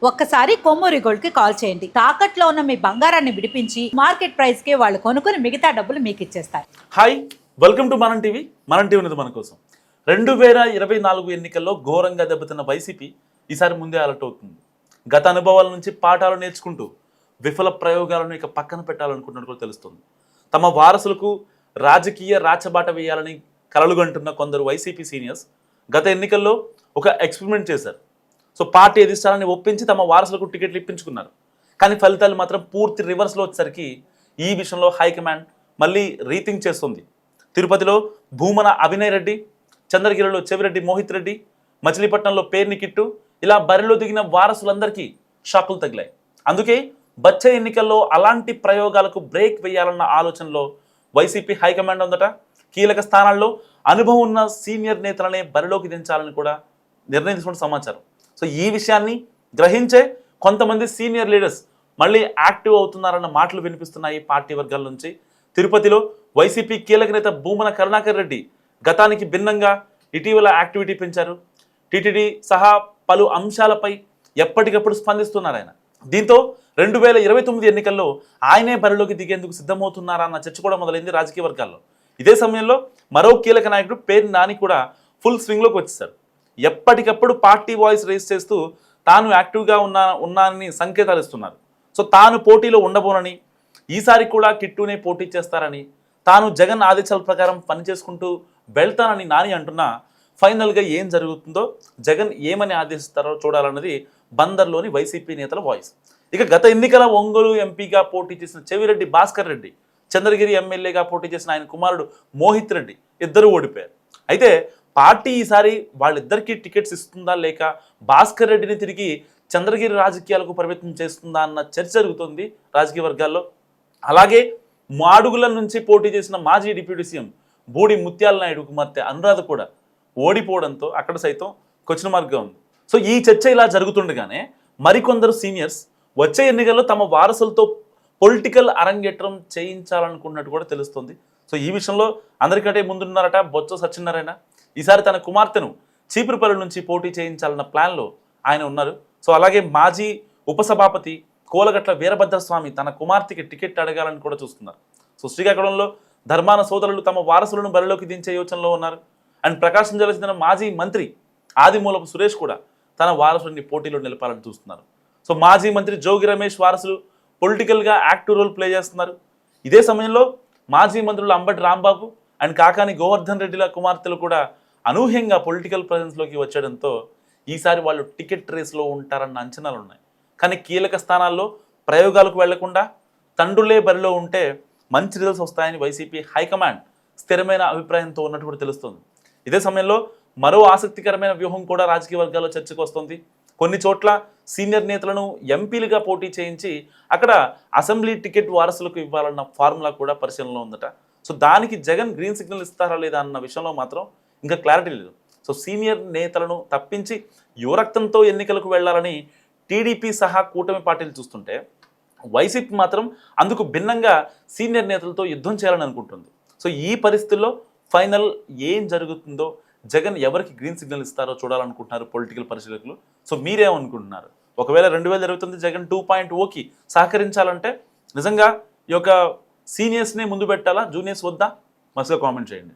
ఒక్కసారి కొమ్మూరి గోల్డ్ కి కాల్ చేయండి. తాకట్లో ఉన్న మీ బంగారాన్ని విడిపించి మార్కెట్ ప్రైస్ కి వాళ్ళు కొనుక్కుని మిగతా డబ్బులు మీకు ఇచ్చేస్తారు. హాయ్, వెల్కమ్ టు మనం టీవీ. మనం టీవీ ఉన్నది మన కోసం. 2024 ఎన్నికల్లో ఘోరంగా దెబ్బతిన్న వైసీపీ ఈసారి ముందే అలర్ట్ అవుతుంది. గత అనుభవాల నుంచి పాఠాలు నేర్చుకుంటూ విఫల ప్రయోగాలను ఇక పక్కన పెట్టాలనుకుంటున్నట్టు కూడా తెలుస్తుంది. తమ వారసులకు రాజకీయ రాచబాట వేయాలని కలలుగంటున్న కొందరు వైసీపీ సీనియర్స్ గత ఎన్నికల్లో ఒక ఎక్స్పెరిమెంట్ చేశారు. సో పార్టీ అధిష్టానాన్ని ఒప్పించి తమ వారసులకు టికెట్లు ఇప్పించుకున్నారు. కానీ ఫలితాలు మాత్రం పూర్తి రివర్స్లో వచ్చేసరికి ఈ విషయంలో హైకమాండ్ మళ్ళీ రీథింక్ చేస్తుంది. తిరుపతిలో భూమన అభినయ్ రెడ్డి, చంద్రగిరిలో చెవిరెడ్డి మోహిత్ రెడ్డి, మచిలీపట్నంలో పేర్ని కిట్టు, ఇలా బరిలో దిగిన వారసులందరికీ షాకులు తగిలాయి. అందుకే వచ్చే ఎన్నికల్లో అలాంటి ప్రయోగాలకు బ్రేక్ వేయాలన్న ఆలోచనలో వైసీపీ హైకమాండ్ ఉందట. కీలక స్థానాల్లో అనుభవం ఉన్న సీనియర్ నేతలనే బరిలోకి దించాలని కూడా నిర్ణయం తీసుకున్న సమాచారం. సో ఈ విషయాన్ని గ్రహించే కొంతమంది సీనియర్ లీడర్స్ మళ్ళీ యాక్టివ్ అవుతున్నారన్న మాటలు వినిపిస్తున్నాయి పార్టీ వర్గాల నుంచి. తిరుపతిలో వైసీపీ కీలక నేత భూమన కరుణాకర్ రెడ్డి గతానికి భిన్నంగా ఇటీవల యాక్టివిటీ పెంచారు. టీటీడీ సహా పలు అంశాలపై ఎప్పటికప్పుడు స్పందిస్తున్నారు ఆయన. దీంతో 2029 ఎన్నికల్లో ఆయనే బరిలోకి దిగేందుకు సిద్ధమవుతున్నారా అన్న చర్చ కూడా మొదలైంది రాజకీయ వర్గాల్లో. ఇదే సమయంలో మరో కీలక నాయకుడు పేరు నాని కూడా ఫుల్ స్వింగ్లోకి వచ్చేసారు. ఎప్పటికప్పుడు పార్టీ వాయిస్ రేస్ చేస్తూ తాను యాక్టివ్గా ఉన్నానని సంకేతాలు ఇస్తున్నారు. సో తాను పోటీలో ఉండబోనని, ఈసారి కూడా కిట్టునే పోటీ చేస్తారని, తాను జగన్ ఆదేశాల ప్రకారం పనిచేసుకుంటూ వెళ్తానని నాని అంటున్నా ఫైనల్గా ఏం జరుగుతుందో, జగన్ ఏమని ఆదేశిస్తారో చూడాలన్నది బందర్లోని వైసీపీ నేతల వాయిస్. ఇక గత ఎన్నికల ఒంగోలు ఎంపీగా పోటీ చేసిన చెవిరెడ్డి భాస్కర్ రెడ్డి, చంద్రగిరి ఎమ్మెల్యేగా పోటీ చేసిన ఆయన కుమారుడు మోహిత్ రెడ్డి ఇద్దరు ఓడిపోయారు. అయితే పార్టీ ఈసారి వాళ్ళిద్దరికీ టికెట్స్ ఇస్తుందా లేక భాస్కర్ రెడ్డిని తిరిగి చంద్రగిరి రాజకీయాలకు పరిమితం చేస్తుందా అన్న చర్చ జరుగుతుంది రాజకీయ వర్గాల్లో. అలాగే మాడుగుల నుంచి పోటీ చేసిన మాజీ డిప్యూటీ సీఎం బూడి ముత్యాల నాయుడు కుమార్తె అనురాధ కూడా ఓడిపోవడంతో అక్కడ సైతం క్వశ్చన్ మార్క్గా ఉంది. సో ఈ చర్చ ఇలా జరుగుతుండగానే మరికొందరు సీనియర్స్ వచ్చే ఎన్నికల్లో తమ వారసులతో పొలిటికల్ అరంగేట్రం చేయించాలనుకున్నట్టు కూడా తెలుస్తుంది. సో ఈ విషయంలో అందరికంటే ముందున్నారట బొత్స సత్యనారాయణ. ఈసారి తన కుమార్తెను చీపురుపల్లి నుంచి పోటీ చేయించాలన్న ప్లాన్లో ఆయన ఉన్నారు. సో అలాగే మాజీ ఉపసభాపతి కోలగట్ల వీరభద్రస్వామి తన కుమార్తెకి టికెట్ అడగాలని కూడా చూస్తున్నారు. సో శ్రీకాకుళంలో ధర్మాన సోదరులు తమ వారసులను బరిలోకి దించే యోచనలో ఉన్నారు. అండ్ ప్రకాశం జిల్లా చెందిన మాజీ మంత్రి ఆదిమూలపు సురేష్ కూడా తన వారసుడిని పోటీలో నిలపాలని చూస్తున్నారు. సో మాజీ మంత్రి జోగి రమేష్ వారసులు పొలిటికల్గా యాక్టివ్ రోల్ ప్లే చేస్తున్నారు. ఇదే సమయంలో మాజీ మంత్రులు అంబటి రాంబాబు అండ్ కాకాని గోవర్ధన్ రెడ్డిల కుమార్తెలు కూడా అనూహ్యంగా పొలిటికల్ ప్రజెన్స్లోకి వచ్చేయడంతో ఈసారి వాళ్ళు టికెట్ రేస్లో ఉంటారన్న అంచనాలు ఉన్నాయి. కానీ కీలక స్థానాల్లో ప్రయోగాలకు వెళ్లకుండా తండ్రులే బరిలో ఉంటే మంచి రిజల్ట్స్ వస్తాయని వైసీపీ హైకమాండ్ స్థిరమైన అభిప్రాయంతో ఉన్నట్టు కూడా తెలుస్తుంది. ఇదే సమయంలో మరో ఆసక్తికరమైన వ్యూహం కూడా రాజకీయ వర్గాల్లో చర్చకు వస్తుంది. కొన్ని చోట్ల సీనియర్ నేతలను ఎంపీలుగా పోటీ చేయించి అక్కడ అసెంబ్లీ టికెట్ వారసులకు ఇవ్వాలన్న ఫార్ములా కూడా పరిశీలనలో ఉందట. సో దానికి జగన్ గ్రీన్ సిగ్నల్ ఇస్తారా లేదా అన్న విషయంలో మాత్రం ఇంకా క్లారిటీ లేదు. సో సీనియర్ నేతలను తప్పించి యువరక్తంతో ఎన్నికలకు వెళ్లాలని టీడీపీ సహా కూటమి పార్టీలు చూస్తుంటే వైసీపీ మాత్రం అందుకు భిన్నంగా సీనియర్ నేతలతో యుద్ధం చేయాలని అనుకుంటుంది. సో ఈ పరిస్థితుల్లో ఫైనల్ ఏం జరుగుతుందో, జగన్ ఎవరికి గ్రీన్ సిగ్నల్ ఇస్తారో చూడాలనుకుంటున్నారు పొలిటికల్ పరిశీలకులు. సో మీరేమనుకుంటున్నారు? ఒకవేళ 2029 జగన్ 2.0కి సహకరించాలంటే నిజంగా ఈ యొక్క సీనియర్స్నే ముందు పెట్టాలా, జూనియర్స్ వద్దా? మస్తుగా కామెంట్ చేయండి.